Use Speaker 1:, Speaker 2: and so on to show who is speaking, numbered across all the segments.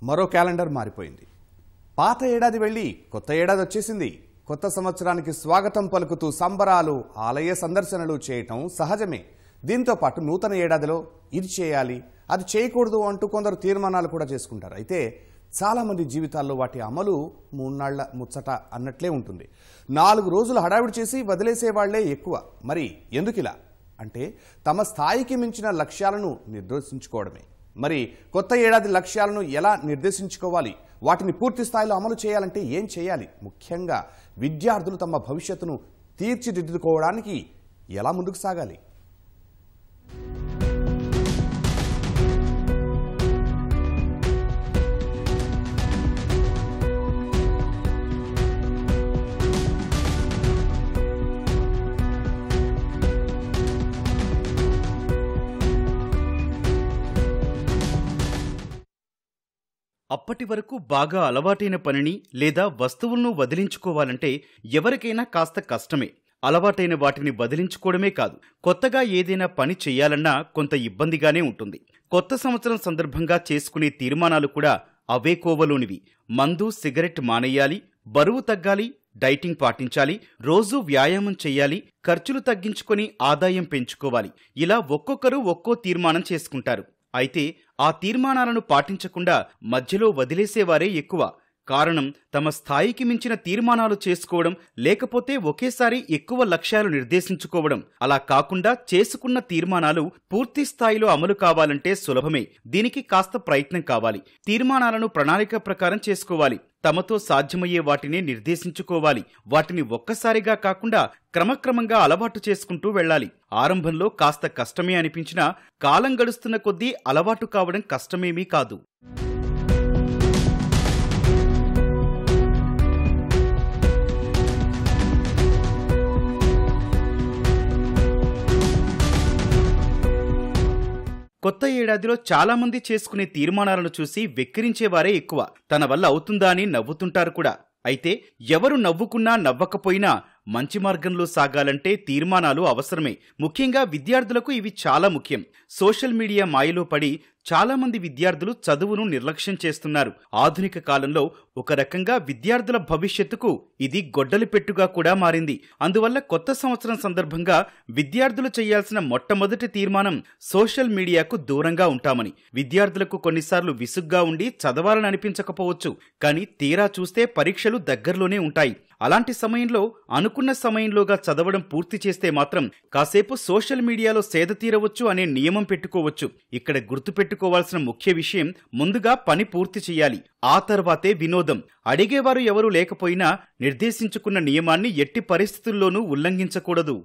Speaker 1: మరో క్యాలెండర్ మారిపోయింది. పాత ఏడాది వెళ్ళి కొత్త ఏడాది వచ్చేసింది. కొత్త సంవత్సరానికి స్వాగతం పలుకుతూ సంబరాలు, ఆలయ సందర్శనలు చేయటం సహజమే. దీంతో పాటు నూతన ఏడాదిలో ఇది చేయాలి, అది చేయకూడదు అంటూ కొందరు తీర్మానాలు కూడా చేసుకుంటారు. అయితే చాలామంది జీవితాల్లో వాటి అమలు మూన్నాళ్ల ముచ్చట అన్నట్లే ఉంటుంది. 4 రోజులు హడావిడి చేసి వదిలేసేవాళ్లే ఎక్కువ. మరి ఎందుకిలా అంటే తమ స్థాయికి మించిన లక్ష్యాలను నిర్దేశించుకోవడమే. మరి కొత్త ఏడాది లక్ష్యాలను ఎలా నిర్దేశించుకోవాలి, వాటిని పూర్తి స్థాయిలో అమలు చేయాలంటే ఏం చేయాలి, ముఖ్యంగా విద్యార్థులు తమ భవిష్యత్తును తీర్చిదిద్దుకోవడానికి ఎలా ముందుకు సాగాలి?
Speaker 2: అప్పటి వరకు బాగా అలవాటైన పనిని లేదా వస్తువులను వదిలించుకోవాలంటే ఎవరికైనా కాస్త కష్టమే. అలవాటైన వాటిని వదిలించుకోవడమే కాదు, కొత్తగా ఏదైనా పని చెయ్యాలన్నా కొంత ఇబ్బందిగానే ఉంటుంది. కొత్త సంవత్సరం సందర్భంగా చేసుకునే తీర్మానాలు కూడా అవే కోవలోనివి. మందు, సిగరెట్ మానేయాలి, బరువు తగ్గాలి, డైటింగ్ పాటించాలి, రోజూ వ్యాయామం చెయ్యాలి, ఖర్చులు తగ్గించుకొని ఆదాయం పెంచుకోవాలి. ఇలా ఒక్కొక్కరు ఒక్కో తీర్మానం చేసుకుంటారు. అయితే ఆ తీర్మానాలను పాటించకుండా మధ్యలో వదిలేసేవారే ఎక్కువ. కారణం తమ స్థాయికి మించిన తీర్మానాలు చేసుకోవడం, లేకపోతే ఒకేసారి ఎక్కువ లక్ష్యాలు నిర్దేశించుకోవడం. అలా కాకుండా చేసుకున్న తీర్మానాలు పూర్తి స్థాయిలో అమలు కావాలంటే సులభమే. దీనికి కాస్త ప్రయత్నం కావాలి. తీర్మానాలను ప్రణాళిక ప్రకారం చేసుకోవాలి. తమతో సాధ్యమయ్యే వాటిని నిర్దేశించుకోవాలి. వాటిని ఒక్కసారిగా కాకుండా క్రమక్రమంగా అలవాటు చేసుకుంటూ వెళ్లాలి. ఆరంభంలో కాస్త కష్టమే అనిపించినా కాలం గడుస్తున్న కొద్దీ అలవాటు కావడం కష్టమేమీ కాదు. కొత్త ఏడాదిలో చాలామంది చేసుకునే తీర్మానాలను చూసి వెక్కిరించేవారే ఎక్కువ. తన వల్ల అవుతుందా అని నవ్వుతుంటారు కూడా. అయితే ఎవరు నవ్వుకున్నా నవ్వకపోయినా మంచి మార్గంలో సాగాలంటే తీర్మానాలు అవసరమే. ముఖ్యంగా విద్యార్థులకు ఇవి చాలా ముఖ్యం. సోషల్ మీడియా మాయలో పడి చాలామంది విద్యార్థులు చదువును నిర్లక్ష్యం చేస్తున్నారు. ఆధునిక కాలంలో ఒక రకంగా విద్యార్థుల భవిష్యత్తుకు ఇది గొడ్డలి పెట్టుగా కూడా మారింది. అందువల్ల కొత్త సంవత్సరం సందర్భంగా విద్యార్థులు చేయాల్సిన మొట్టమొదటి తీర్మానం సోషల్ మీడియాకు దూరంగా ఉంటామని. విద్యార్థులకు కొన్నిసార్లు విసుగ్గా ఉండి చదవాలని అనిపించకపోవచ్చు, కానీ తీరా చూస్తే పరీక్షలు దగ్గరలోనే ఉంటాయి. అలాంటి సమయంలో అనుకున్న సమయంలోగా చదవడం పూర్తి చేస్తే మాత్రం కాసేపు సోషల్ మీడియాలో సేద తీరవచ్చు అనే నియమం పెట్టుకోవచ్చు. ఇక్కడ గుర్తుపెట్టుకోవాల్సిన ముఖ్య విషయం, ముందుగా పని పూర్తి చేయాలి, ఆ తర్వాతే వినోదం. అడిగేవారు ఎవరూ లేకపోయినా నిర్దేశించుకున్న నియమాన్ని ఎట్టి పరిస్థితుల్లోనూ ఉల్లంఘించకూడదు.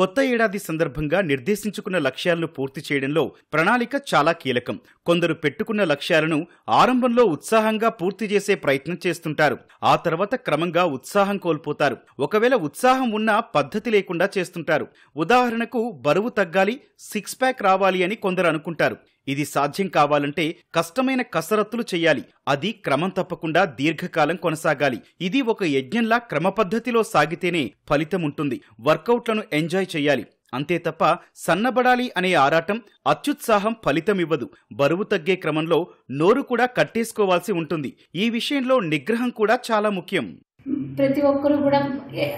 Speaker 2: కొత్త ఏడాది సందర్భంగా నిర్దేశించుకున్న లక్ష్యాలను పూర్తి చేయడంలో ప్రణాళిక చాలా కీలకం. కొందరు పెట్టుకున్న లక్ష్యాలను ఆరంభంలో ఉత్సాహంగా పూర్తి చేసే ప్రయత్నం చేస్తుంటారు. ఆ తర్వాత క్రమంగా ఉత్సాహం కోల్పోతారు. ఒకవేళ ఉత్సాహం ఉన్నా పద్ధతి లేకుండా చేస్తుంటారు. ఉదాహరణకు బరువు తగ్గాలి, 6 ప్యాక్ రావాలి అని కొందరు అనుకుంటారు. ఇది సాధ్యం కావాలంటే కష్టమైన కసరత్తులు చెయ్యాలి. అది క్రమం తప్పకుండా దీర్ఘకాలం కొనసాగాలి. ఇది ఒక యజ్ఞంలా క్రమపద్ధతిలో సాగితేనే ఫలితం ఉంటుంది. వర్కౌట్లను ఎంజాయ్ చెయ్యాలి. అంతే తప్ప సన్నబడాలి అనే ఆరాటం, అత్యుత్సాహం ఫలితమివ్వదు. బరువు తగ్గే క్రమంలో నోరు కూడా కట్టేసుకోవాల్సి ఉంటుంది. ఈ విషయంలో నిగ్రహం కూడా చాలా ముఖ్యం.
Speaker 3: ప్రతి ఒక్కరు కూడా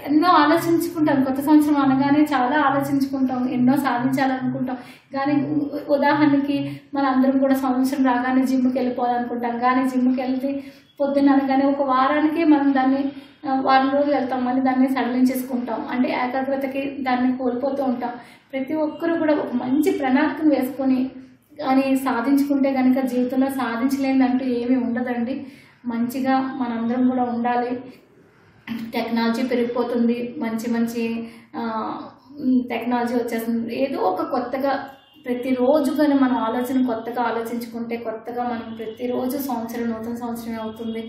Speaker 3: ఎన్నో ఆలోచించుకుంటాం. కొత్త సంవత్సరం అనగానే చాలా ఆలోచించుకుంటాం, ఎన్నో సాధించాలనుకుంటాం. కానీ ఉదాహరణకి మన అందరం కూడా సంవత్సరం రాగానే జిమ్కి వెళ్ళిపోవాలనుకుంటాం. కానీ జిమ్కి వెళ్తే పొద్దున్న అనగానే ఒక వారానికే మనం దాన్ని వారం రోజులు వెళ్తాం, మళ్ళీ దాన్ని సడలించేసుకుంటాం. అంటే ఏకాగ్రతకి దాన్ని కోల్పోతూ ఉంటాం. ప్రతి ఒక్కరు కూడా ఒక మంచి ప్రణాళికను వేసుకొని కానీ సాధించుకుంటే కనుక జీవితంలో సాధించలేదంటూ ఏమీ ఉండదండి. మంచిగా మనందరం కూడా ఉండాలి. టెక్నాలజీ పెరిగిపోతుంది, మంచి మంచి టెక్నాలజీ వచ్చేస్తుంది. ఏదో ఒక కొత్తగా ప్రతిరోజు కానీ మనం కొత్తగా ఆలోచించుకుంటే కొత్తగా మనం ప్రతిరోజు నూతన సంవత్సరం అవుతుంది.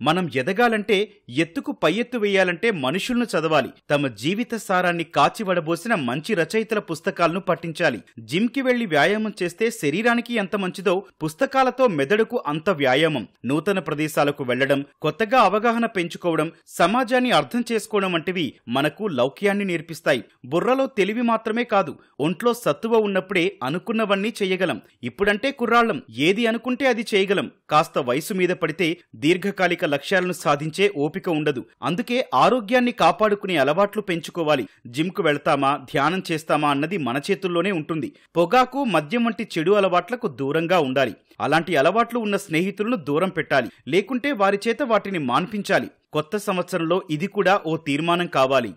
Speaker 2: మనం ఎదగాలంటే ఎత్తుకు పై ఎత్తు వేయాలంటే మనుషులను చదవాలి. తమ జీవిత సారాన్ని కాచివడబోసిన మంచి రచయితల పుస్తకాలను పఠించాలి. జిమ్కి వెళ్లి వ్యాయామం చేస్తే శరీరానికి ఎంత మంచిదో పుస్తకాలతో మెదడుకు అంత వ్యాయామం. నూతన ప్రదేశాలకు వెళ్లడం, కొత్తగా అవగాహన పెంచుకోవడం, సమాజాన్ని అర్థం చేసుకోవడం వంటివి మనకు లౌక్యాన్ని నేర్పిస్తాయి. బుర్రలో తెలివి మాత్రమే కాదు, ఒంట్లో సత్తువ ఉన్నప్పుడే అనుకున్నవన్నీ చెయ్యగలం. ఇప్పుడంటే కుర్రాళ్లం, ఏది అనుకుంటే అది చేయగలం. కాస్త వయసు మీద పడితే దీర్ఘకాలిక లక్ష్యాలను సాధించే ఓపిక ఉండదు. అందుకే ఆరోగ్యాన్ని కాపాడుకునే అలవాట్లు పెంచుకోవాలి. జిమ్కు వెళ్తామా, ధ్యానం చేస్తామా అన్నది మన చేతుల్లోనే ఉంటుంది. పొగాకు, మద్యం వంటి చెడు అలవాట్లకు దూరంగా ఉండాలి. అలాంటి అలవాట్లు ఉన్న స్నేహితులను దూరం పెట్టాలి. లేకుంటే వారి చేత వాటిని మాన్పించాలి. కొత్త సంవత్సరంలో ఇది కూడా ఓ తీర్మానం కావాలి.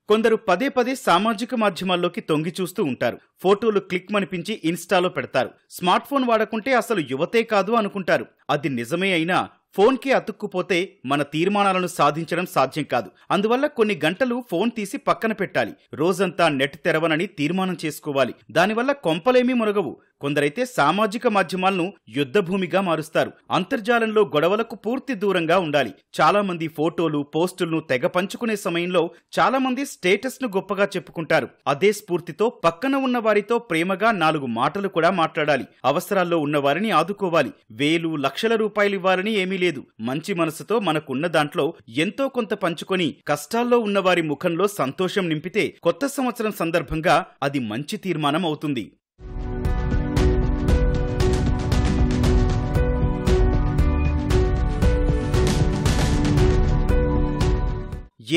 Speaker 2: కొందరు పదే పదే సామాజిక మాధ్యమాల్లోకి తొంగి చూస్తూ ఉంటారు. ఫోటోలు క్లిక్ మనిపించి ఇన్స్టాలో పెడతారు. స్మార్ట్ ఫోన్ వాడకుంటే అసలు యువతే కాదు అనుకుంటారు. అది నిజమే అయినా ఫోన్కి అతుక్కుపోతే మన తీర్మానాలను సాధించడం సాధ్యం కాదు. అందువల్ల కొన్ని గంటలు ఫోన్ తీసి పక్కన పెట్టాలి. రోజంతా నెట్ తెరవనని తీర్మానం చేసుకోవాలి. దానివల్ల కొంపలేమీ మునగవు. కొందరైతే సామాజిక మాధ్యమాలను యుద్ధభూమిగా మారుస్తారు. అంతర్జాలంలో గొడవలకు పూర్తి దూరంగా ఉండాలి. చాలా మంది ఫోటోలు, పోస్టులను తెగ పంచుకునే సమయంలో చాలా మంది స్టేటస్ ను గొప్పగా చెప్పుకుంటారు. అదే స్ఫూర్తితో పక్కన ఉన్న వారితో ప్రేమగా 4 మాటలు కూడా మాట్లాడాలి. అవసరాల్లో ఉన్న వారిని ఆదుకోవాలి. వేలు, లక్షల రూపాయలు ఇవ్వాలని ఏమీ లేదు. మంచి మనసుతో మనకున్న దాంట్లో ఎంతో కొంత పంచుకొని కష్టాల్లో ఉన్న వారి ముఖంలో సంతోషం నింపితే కొత్త సంవత్సరం సందర్భంగా అది మంచి తీర్మానం అవుతుంది.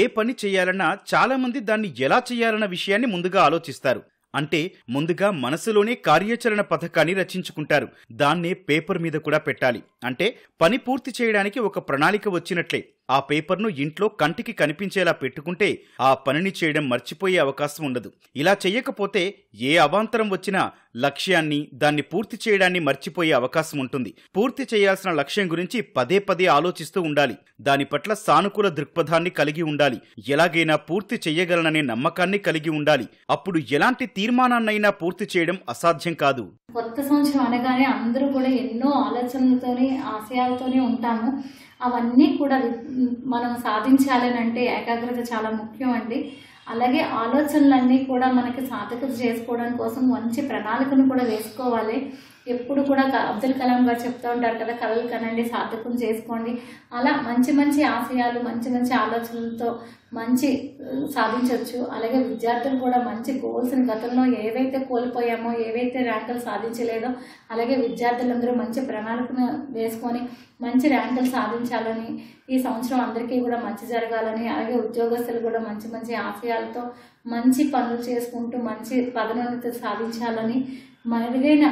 Speaker 2: ఏ పని చేయాలన్నా చాలా మంది దాన్ని ఎలా చేయాలన్న విషయాన్ని ముందుగా ఆలోచిస్తారు. అంటే ముందుగా మనసులోనే కార్యాచరణ పథకాన్ని రచించుకుంటారు. దాన్నే పేపర్ మీద కూడా పెట్టాలి. అంటే పని పూర్తి చేయడానికి ఒక ప్రణాళిక వచ్చినట్లే. ఆ పేపర్ను ఇంట్లో కంటికి కనిపించేలా పెట్టుకుంటే ఆ పనిని చేయడం మర్చిపోయే అవకాశం ఉండదు. ఇలా చెయ్యకపోతే ఏ అవాంతరం వచ్చినా లక్ష్యాన్ని, దాన్ని పూర్తి చేయడాన్ని మర్చిపోయే అవకాశం ఉంటుంది. పూర్తి చేయాల్సిన లక్ష్యం గురించి పదే పదే ఆలోచిస్తూ ఉండాలి. దాని పట్ల సానుకూల దృక్పథాన్ని కలిగి ఉండాలి. ఎలాగైనా పూర్తి చెయ్యగలననే నమ్మకాన్ని కలిగి ఉండాలి. అప్పుడు ఎలాంటి తీర్మానాన్నైనా పూర్తి చేయడం అసాధ్యం కాదు.
Speaker 3: కొత్త సంవత్సరం అనగానే అందరూ కూడా ఎన్నో ఆలోచనలతోని, ఆశయాలతోనే ఉంటాము. అవన్నీ కూడా మనం సాధించాలని అంటే ఏకాగ్రత చాలా ముఖ్యం అండి. అలాగే ఆలోచనలన్నీ కూడా మనకి సార్థకత చేసుకోవడం కోసం మంచి ప్రణాళికను కూడా వేసుకోవాలి. ఎప్పుడు కూడా అబ్దుల్ కలాం గారు చెప్తూ ఉంటారు కదా, కలలు కనండి, సార్థకం చేసుకోండి. అలా మంచి మంచి ఆశయాలు, మంచి మంచి ఆలోచనలతో మంచి సాధించవచ్చు. అలాగే విద్యార్థులు కూడా మంచి గోల్స్ని, గతంలో ఏవైతే కోల్పోయామో, ఏవైతే ర్యాంకులు సాధించలేదో, అలాగే విద్యార్థులందరూ మంచి ప్రణాళికను వేసుకొని మంచి ర్యాంకులు సాధించాలని, ఈ సంవత్సరం అందరికీ కూడా మంచి జరగాలని, అలాగే ఉద్యోగస్తులు కూడా మంచి మంచి ఆశయాలతో మంచి పనులు చేసుకుంటూ మంచి పదోన్నతి సాధించాలని, మెరుగైన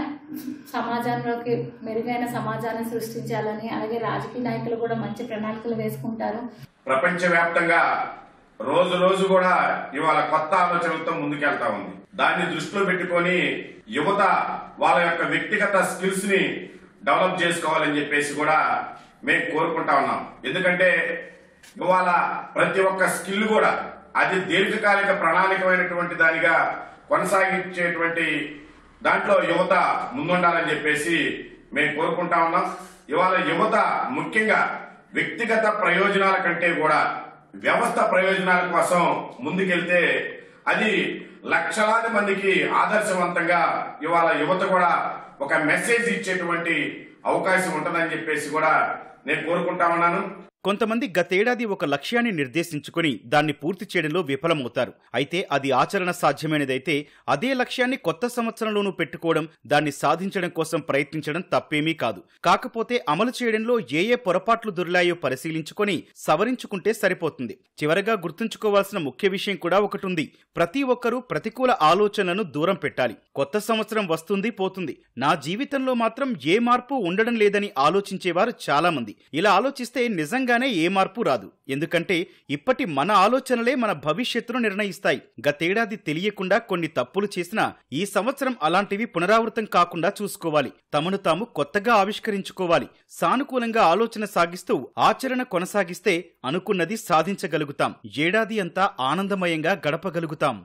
Speaker 3: సమాజాన్ని సృష్టించాలని, అలాగే రాజకీయ నాయకులు కూడా మంచి ప్రణాళికలు వేసుకుంటారు.
Speaker 4: ప్రపంచవ్యాప్తంగా రోజు రోజు కూడా ఇవాళ కొత్త ఆలోచనలతో ముందుకెళ్తా ఉంది. దాన్ని దృష్టిలో పెట్టుకొని యువత వాళ్ళ యొక్క వ్యక్తిగత స్కిల్స్ ని డెవలప్ చేసుకోవాలని చెప్పేసి కూడా మేము కోరుకుంటా ఉన్నాం. ఎందుకంటే ఇవాళ ప్రతి ఒక్క స్కిల్ కూడా అది దీర్ఘకాలిక ప్రణాళికమైనటువంటి దానిగా కొనసాగించేటువంటి దాంట్లో యువత ముందుండాలని చెప్పేసి మేము కోరుకుంటా ఉన్నాం. ఇవాళ యువత ముఖ్యంగా వ్యక్తిగత ప్రయోజనాల కంటే కూడా వ్యవస్థ ప్రయోజనాల కోసం ముందుకెళ్తే అది లక్షలాది మందికి ఆదర్శవంతంగా ఇవాళ యువత కూడా ఒక మెసేజ్ ఇచ్చేటువంటి అవకాశం ఉంటుందని చెప్పేసి కూడా నేను కోరుకుంటా ఉన్నాను.
Speaker 2: కొంతమంది గతేడాది ఒక లక్ష్యాన్ని నిర్దేశించుకుని దాన్ని పూర్తి చేయడంలో విఫలమవుతారు. అయితే అది ఆచరణ సాధ్యమైనదైతే అదే లక్ష్యాన్ని కొత్త సంవత్సరంలోనూ పెట్టుకోవడం, దాన్ని సాధించడం కోసం ప్రయత్నించడం తప్పేమీ కాదు. కాకపోతే అమలు చేయడంలో ఏ పొరపాట్లు దొరిలాయో పరిశీలించుకొని సవరించుకుంటే సరిపోతుంది. చివరగా గుర్తుంచుకోవాల్సిన ముఖ్య విషయం కూడా ఒకటి ఉంది. ప్రతి ఒక్కరూ ప్రతికూల ఆలోచనలను దూరం పెట్టాలి. కొత్త సంవత్సరం వస్తుంది పోతుంది, నా జీవితంలో మాత్రం ఏ మార్పు ఉండడం లేదని ఆలోచించేవారు చాలా మంది. ఇలా ఆలోచిస్తే నిజంగా ఏ మార్పు రాదు. ఎందుకంటే ఇప్పటి మన ఆలోచనలే మన భవిష్యత్తును నిర్ణయిస్తాయి. గతేడాది తెలియకుండా కొన్ని తప్పులు చేసినా ఈ సంవత్సరం అలాంటివి పునరావృతం కాకుండా చూసుకోవాలి. తమను తాము కొత్తగా ఆవిష్కరించుకోవాలి. సానుకూలంగా ఆలోచన సాగిస్తూ ఆచరణ కొనసాగిస్తే అనుకున్నది సాధించగలుగుతాం. ఏడాది అంతా ఆనందమయంగా గడపగలుగుతాం.